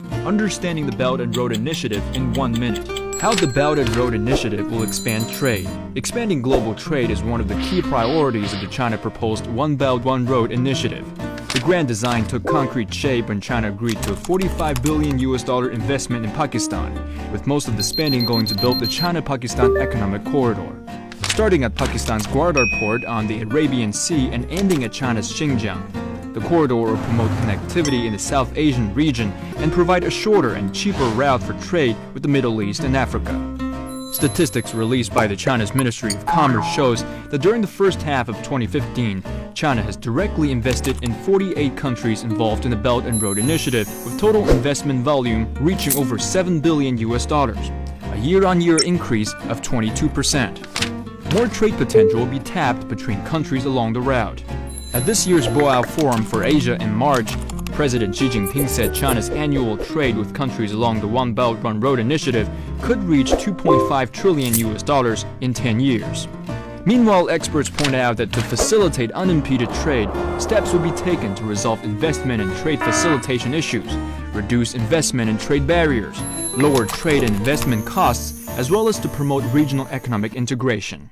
Understanding the Belt and Road Initiative in 1 minute. How the Belt and Road Initiative will expand trade. Expanding global trade is one of the key priorities of the China-proposed One Belt, One Road initiative. The grand design took concrete shape when China agreed to a $45 billion investment in Pakistan, with most of the spending going to build the China-Pakistan Economic Corridor. Starting at Pakistan's Gwadar port on the Arabian Sea and ending at China's Xinjiang. The corridor will promote connectivity in the South Asian region and provide a shorter and cheaper route for trade with the Middle East and Africa. Statistics released by the China's Ministry of Commerce shows that during the first half of 2015, China has directly invested in 48 countries involved in the Belt and Road Initiative, with total investment volume reaching over $7 billion, a year-on-year increase of 22%. More trade potential will be tapped between countries along the route. At this year's OBOR Forum for Asia in March, President Xi Jinping said China's annual trade with countries along the One Belt, One Road initiative could reach $2.5 trillion in 10 years. Meanwhile, experts point out that to facilitate unimpeded trade, steps will be taken to resolve investment and trade facilitation issues, reduce investment and trade barriers, lower trade and investment costs, as well as to promote regional economic integration.